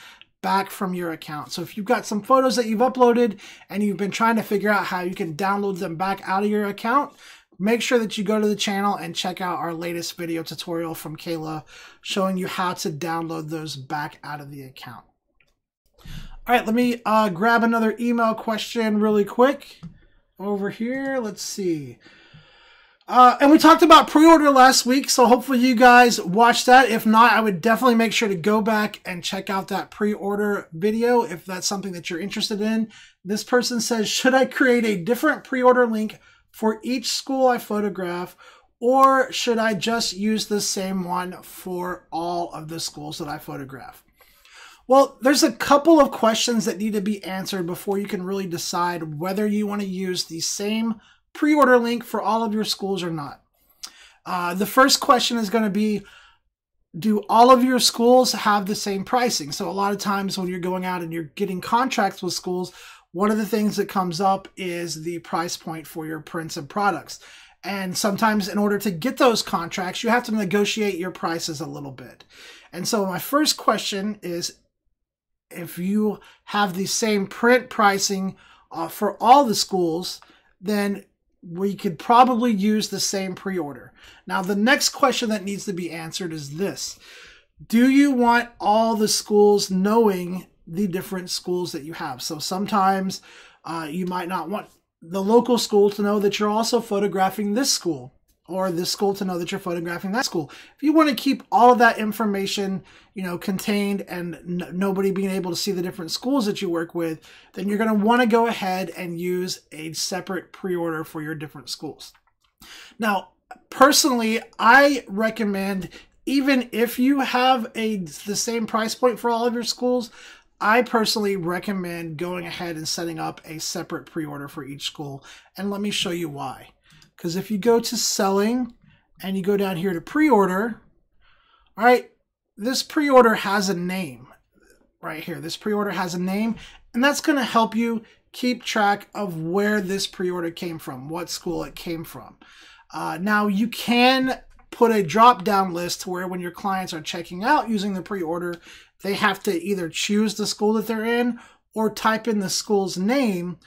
back from your account. So if you've got some photos that you've uploaded and you've been trying to figure out how you can download them back out of your account, make sure that you go to the channel and check out our latest video tutorial from Kayla showing you how to download those back out of the account. All right, let me grab another email question really quick over here. Let's see. And we talked about pre-order last week, so hopefully you guys watched that. If not, I would definitely make sure to go back and check out that pre-order video if that's something that you're interested in. This person says, should I create a different pre-order link for each school I photograph, or should I just use the same one for all of the schools that I photograph? Well, there's a couple of questions that need to be answered before you can really decide whether you want to use the same pre-order link for all of your schools or not. The first question is going to be, do all of your schools have the same pricing? So a lot of times when you're going out and you're getting contracts with schools, one of the things that comes up is the price point for your prints and products. And sometimes in order to get those contracts, you have to negotiate your prices a little bit. And so my first question is, if you have the same print pricing for all the schools, then we could probably use the same pre-order. Now, the next question that needs to be answered is this. Do you want all the schools knowing the different schools that you have? So sometimes you might not want the local school to know that you're also photographing this school, or this school to know that you're photographing that school. If you want to keep all of that information, contained and nobody being able to see the different schools that you work with, then you're going to want to go ahead and use a separate pre-order for your different schools. Now, personally, I recommend, even if you have the same price point for all of your schools, I personally recommend going ahead and setting up a separate pre-order for each school. And let me show you why. Because if you go to selling and you go down here to pre-order, all right, this pre-order has a name right here. This pre-order has a name, and that's going to help you keep track of where this pre-order came from, what school it came from. Now, you can put a drop-down list to where when your clients are checking out using the pre-order, they have to either choose the school that they're in or type in the school's name,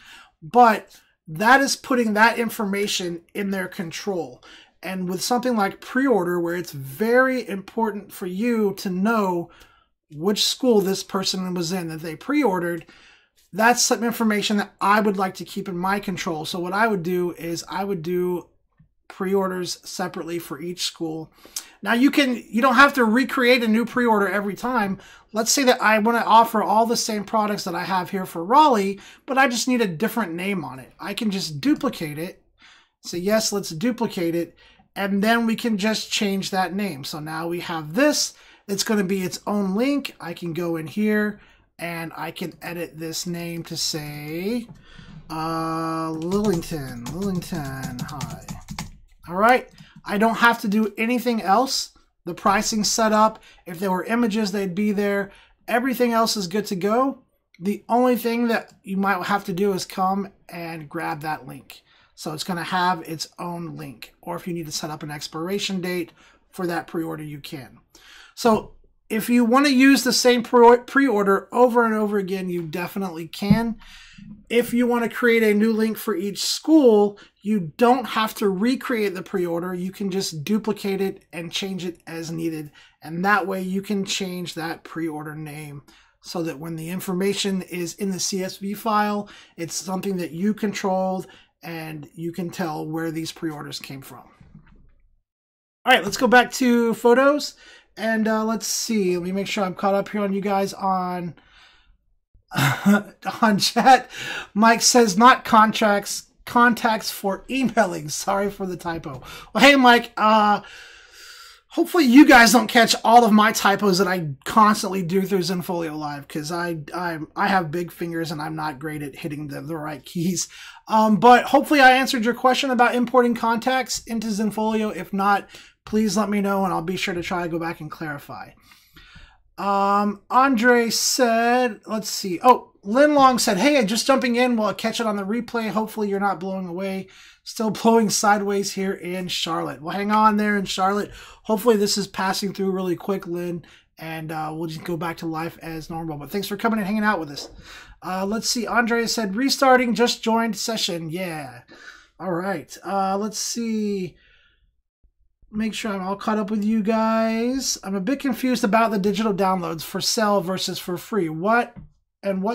but that is putting that information in their control. And with something like pre-order, where it's very important for you to know which school this person was in that they pre-ordered, that's some information that I would like to keep in my control. So what I would do is I would do pre-orders separately for each school. Now you don't have to recreate a new pre-order every time. Let's say that I want to offer all the same products that I have here for Raleigh, but I just need a different name on it. I can just duplicate it. Say, yes, let's duplicate it. And then we can just change that name. So now we have this. It's going to be its own link. I can go in here and I can edit this name to say Lillington High. All right. I don't have to do anything else. The pricing set up. If there were images, they'd be there. Everything else is good to go. The only thing that you might have to do is come and grab that link. So it's going to have its own link. Or if you need to set up an expiration date for that pre-order, you can. So if you want to use the same pre-order over and over again, you definitely can. If you want to create a new link for each school, you don't have to recreate the pre-order. You can just duplicate it and change it as needed. And that way you can change that pre-order name so that when the information is in the CSV file, it's something that you controlled and you can tell where these pre-orders came from. All right, let's go back to photos. And let's see. Let me make sure I'm caught up here on you guys on on chat. Mike says not contacts for emailing. Sorry for the typo. Well, hey, Mike. Hopefully you guys don't catch all of my typos that I constantly do through Zenfolio Live, because I have big fingers and I'm not great at hitting the right keys. But hopefully I answered your question about importing contacts into Zenfolio. If not, please let me know and I'll be sure to try to go back and clarify. Andre said, let's see. Oh, Lin Long said, hey, just jumping in. Will I catch it on the replay? Hopefully you're not blowing away. Still blowing sideways here in Charlotte. Well, hang on there in Charlotte. Hopefully this is passing through really quick, Lynn, and we'll just go back to life as normal. But thanks for coming and hanging out with us. Let's see. Andre said, restarting, just joined session. Yeah. All right. Let's see. Make sure I'm all caught up with you guys. I'm a bit confused about the digital downloads for sale versus for free. What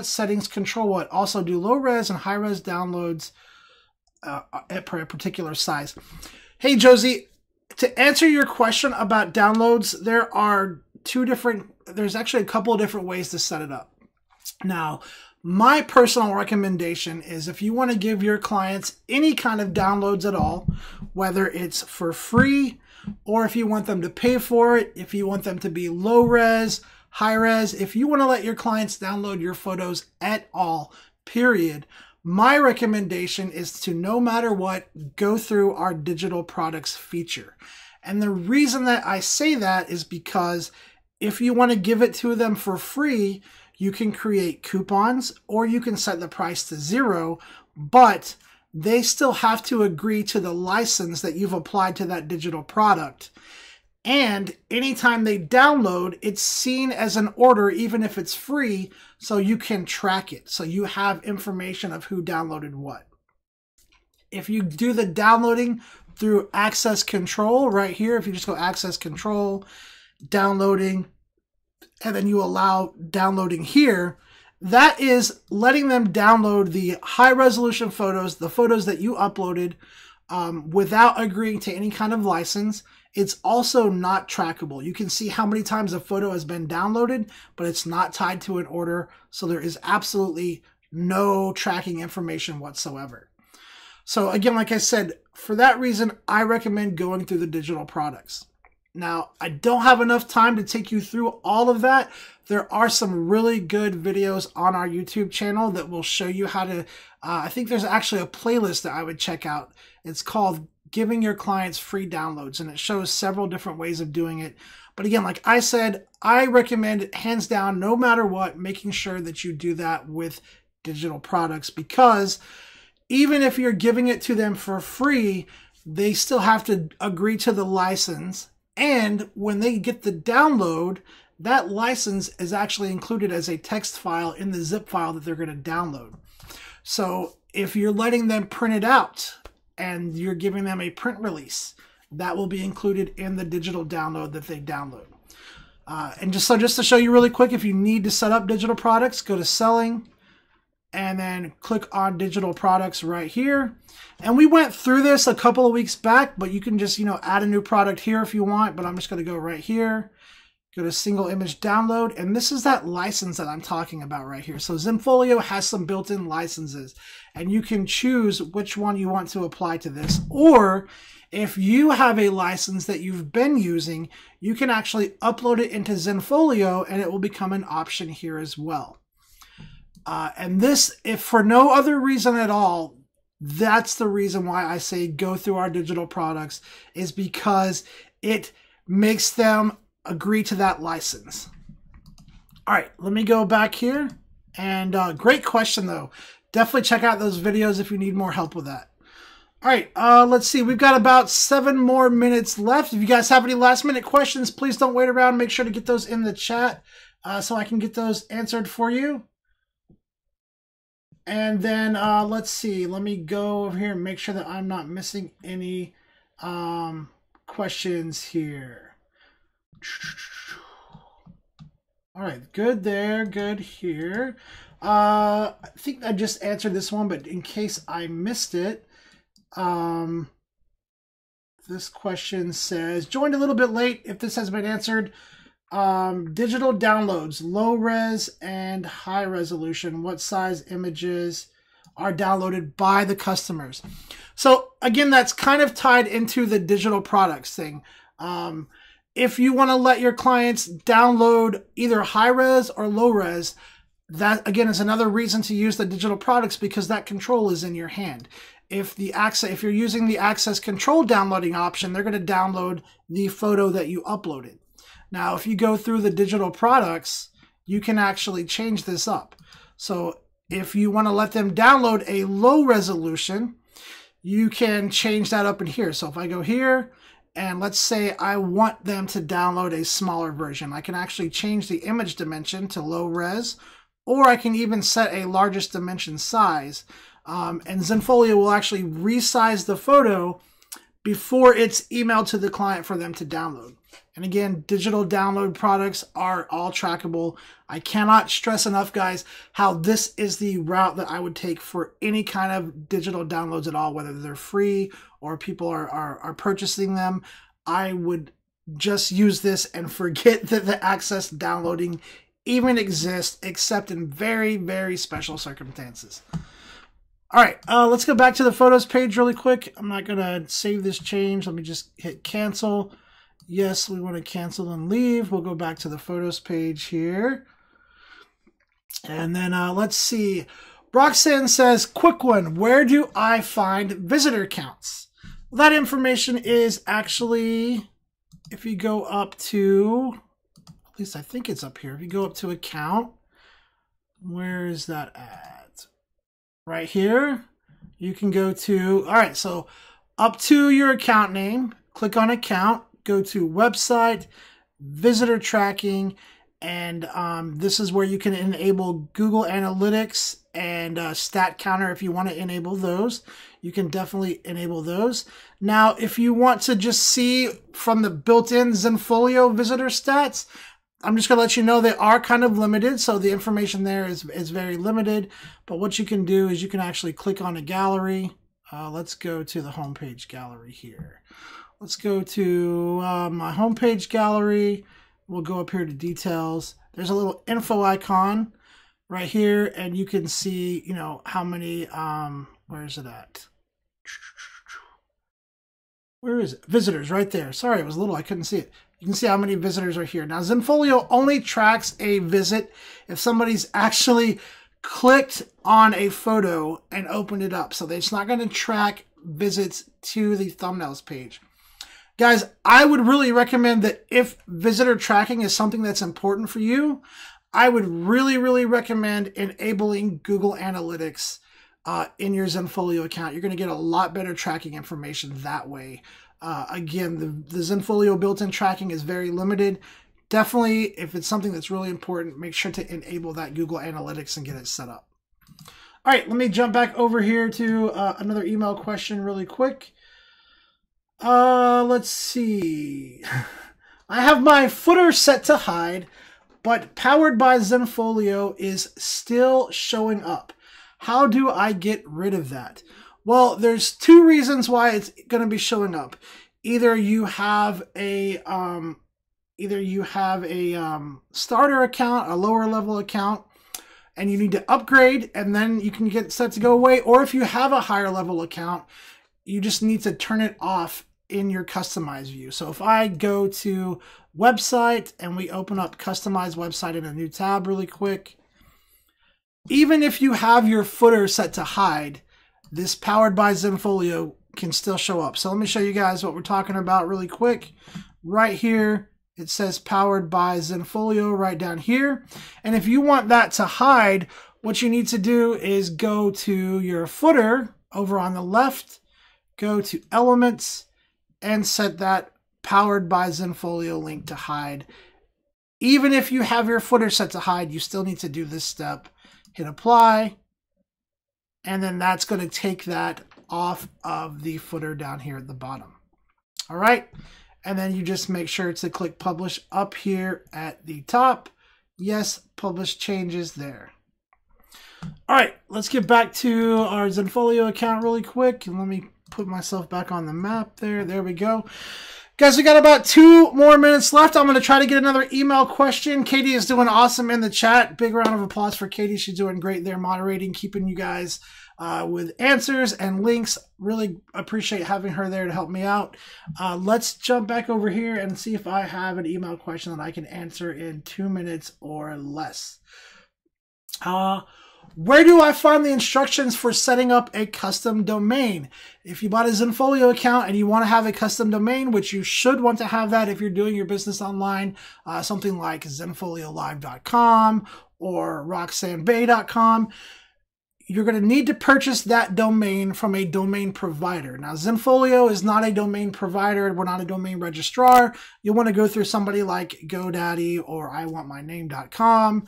settings control what? Also, do low-res and high-res downloads at a particular size? Hey, Josie, to answer your question about downloads, there's actually a couple of different ways to set it up. Now, my personal recommendation is if you want to give your clients any kind of downloads at all, whether it's for free or if you want them to pay for it, if you want them to be low res, high res, if you want to let your clients download your photos at all, period, my recommendation is to, no matter what, go through our digital products feature. And the reason that I say that is because if you want to give it to them for free, you can create coupons or you can set the price to 0, but they still have to agree to the license that you've applied to that digital product. And anytime they download, it's seen as an order, even if it's free, so you can track it. So you have information of who downloaded what. If you do the downloading through access control right here, if you just go access control, downloading, and then you allow downloading here, that is letting them download the high resolution photos, the photos that you uploaded without agreeing to any kind of license. It's also not trackable. You can see how many times a photo has been downloaded, but it's not tied to an order. So there is absolutely no tracking information whatsoever. So again, like I said, for that reason, I recommend going through the digital products. Now, I don't have enough time to take you through all of that. There are some really good videos on our YouTube channel that will show you how to, I think there's actually a playlist that I would check out. It's called Giving Your Clients Free Downloads, and it shows several different ways of doing it. But again, like I said, I recommend, hands down, no matter what, making sure that you do that with digital products, because even if you're giving it to them for free, they still have to agree to the license. And when they get the download, that license is actually included as a text file in the zip file that they're going to download. So if you're letting them print it out and you're giving them a print release, that will be included in the digital download that they download. And just to show you really quick, if you need to set up digital products, go to Selling, and then click on Digital Products right here. And we went through this a couple of weeks back, but you can just, add a new product here if you want, but I'm just going to go right here, go to Single Image Download, and this is that license that I'm talking about right here. So Zenfolio has some built-in licenses, and you can choose which one you want to apply to this. Or if you have a license that you've been using, you can actually upload it into Zenfolio, and it will become an option here as well. And this, if for no other reason at all, that's the reason why I say go through our digital products, is because it makes them agree to that license. All right, let me go back here. And great question, though. Definitely check out those videos if you need more help with that. All right, let's see. We've got about 7 more minutes left. If you guys have any last-minute questions, please don't wait around. Make sure to get those in the chat so I can get those answered for you. And then let's see, let me go over here and make sure that I'm not missing any questions here. All right, good there, good here. I think I just answered this one, but in case I missed it, This question says, joined a little bit late if this has been answered. Digital downloads, low res and high resolution. What size images are downloaded by the customers? So again, that's kind of tied into the digital products thing. If you want to let your clients download either high res or low res, that again is another reason to use the digital products, because that control is in your hand. If you're using the access control downloading option, they're going to download the photo that you uploaded. Now, if you go through the digital products, you can actually change this up. So if you want to let them download a low resolution, you can change that up in here. So if I go here, and let's say I want them to download a smaller version, I can actually change the image dimension to low res, or I can even set a largest dimension size. And Zenfolio will actually resize the photo before it's emailed to the client for them to download. And again, digital download products are all trackable. I cannot stress enough, guys, how this is the route that I would take for any kind of digital downloads at all, whether they're free or people are purchasing them. I would just use this and forget that the access downloading even exists, except in very, very special circumstances. All right, let's go back to the photos page really quick. I'm not going to save this change. Let me just hit cancel. Yes, we want to cancel and leave. We'll go back to the photos page here. And then let's see. Roxanne says, quick one, where do I find visitor counts? Well, that information is actually, if you go up to, at least I think it's up here. If you go up to account, where is that at? Right here. You can go to, all right, so up to your account name, click on account, go to website, visitor tracking, and this is where you can enable Google Analytics and Stat Counter if you want to enable those. You can definitely enable those. Now, if you want to just see from the built-in Zenfolio visitor stats, I'm just going to let you know they are kind of limited, so the information there is very limited. But what you can do is you can actually click on a gallery. Let's go to the homepage gallery here. Let's go to my homepage gallery. We'll go up here to details. There's a little info icon right here, and you can see, you know, how many, where is it at? Where is it? Visitors right there. Sorry, it was little, I couldn't see it. You can see how many visitors are here. Now, Zenfolio only tracks a visit if somebody's actually clicked on a photo and opened it up. So it's not going to track visits to the thumbnails page. Guys, I would really recommend that if visitor tracking is something that's important for you, I would really, really recommend enabling Google Analytics in your Zenfolio account. You're going to get a lot better tracking information that way. Again, the Zenfolio built-in tracking is very limited. Definitely, if it's something that's really important, make sure to enable that Google Analytics and get it set up. All right, let me jump back over here to another email question really quick. Let's see. I have my footer set to hide, but Powered by Zenfolio is still showing up. How do I get rid of that? Well, there's two reasons why it's going to be showing up. Either you have a starter account, a lower level account, and you need to upgrade, and then you can get set to go away. Or if you have a higher level account, you just need to turn it off in your customized view. So if I go to website and we open up customize website in a new tab really quick, even if you have your footer set to hide, this Powered by Zenfolio can still show up. So let me show you guys what we're talking about really quick. Right here, it says Powered by Zenfolio right down here. And if you want that to hide, what you need to do is go to your footer over on the left, go to Elements, and set that Powered by Zenfolio link to hide. Even if you have your footer set to hide, you still need to do this step. Hit apply, and then that's going to take that off of the footer down here at the bottom. All right, and then you just make sure to click publish up here at the top. Yes, publish changes there. All right, let's get back to our Zenfolio account really quick, and let me put myself back on the map there. There we go. Guys, we got about 2 more minutes left. I'm going to try to get another email question. Katie is doing awesome in the chat. Big round of applause for Katie. She's doing great there, moderating, keeping you guys with answers and links. Really appreciate having her there to help me out. Let's jump back over here and see if I have an email question that I can answer in 2 minutes or less. Where do I find the instructions for setting up a custom domain? If you bought a Zenfolio account and you want to have a custom domain, which you should want to have that if you're doing your business online, something like zenfoliolive.com or roxannebay.com, you're going to need to purchase that domain from a domain provider. Now, Zenfolio is not a domain provider. We're not a domain registrar. You'll want to go through somebody like GoDaddy or iwantmyname.com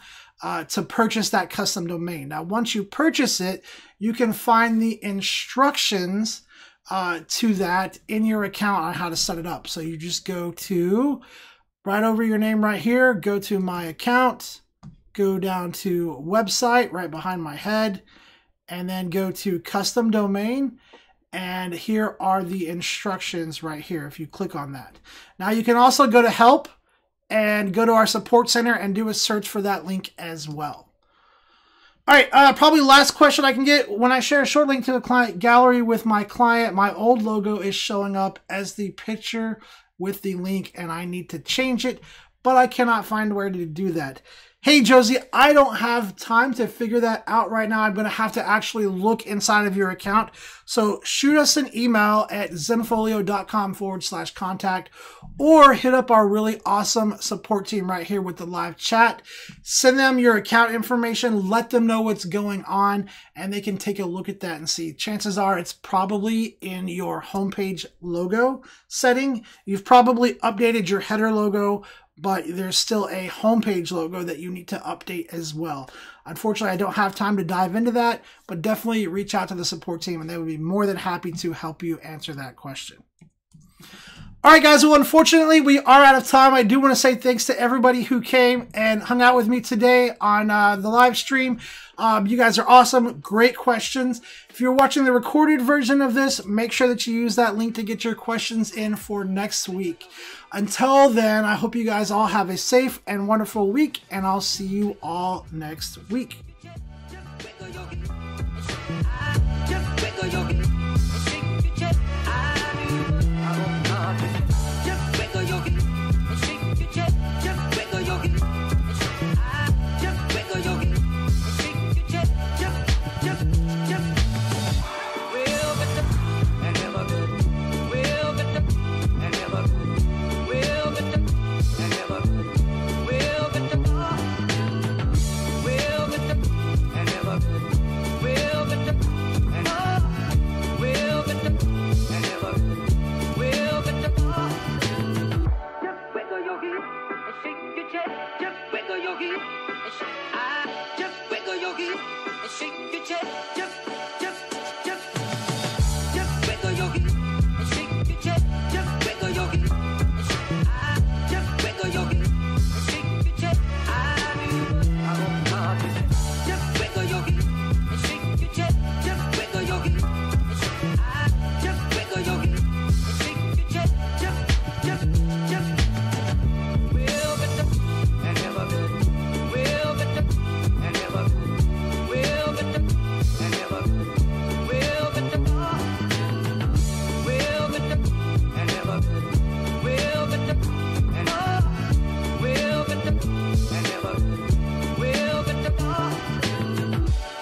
to purchase that custom domain. Now, once you purchase it, you can find the instructions to that in your account on how to set it up. So you just go to, right over your name right here, go to My Account, go down to Website right behind my head, and then go to Custom Domain. And here are the instructions right here if you click on that. Now you can also go to Help and go to our support center and do a search for that link as well. All right, probably last question I can get. When I share a short link to a client gallery with my client, my old logo is showing up as the picture with the link, and I need to change it, but I cannot find where to do that. Hey, Josie, I don't have time to figure that out right now. I'm going to have to actually look inside of your account. So shoot us an email at zenfolio.com/contact or hit up our really awesome support team right here with the live chat. Send them your account information, let them know what's going on, and they can take a look at that and see. Chances are it's probably in your homepage logo setting. You've probably updated your header logo, but there's still a homepage logo that you need to update as well. Unfortunately, I don't have time to dive into that, but definitely reach out to the support team and they would be more than happy to help you answer that question. All right, guys. Well, unfortunately, we are out of time. I do want to say thanks to everybody who came and hung out with me today on the live stream. You guys are awesome. Great questions. If you're watching the recorded version of this, make sure that you use that link to get your questions in for next week. Until then, I hope you guys all have a safe and wonderful week, and I'll see you all next week.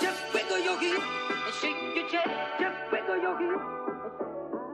Just wiggle your heel and shake your chest. Just wiggle your heel.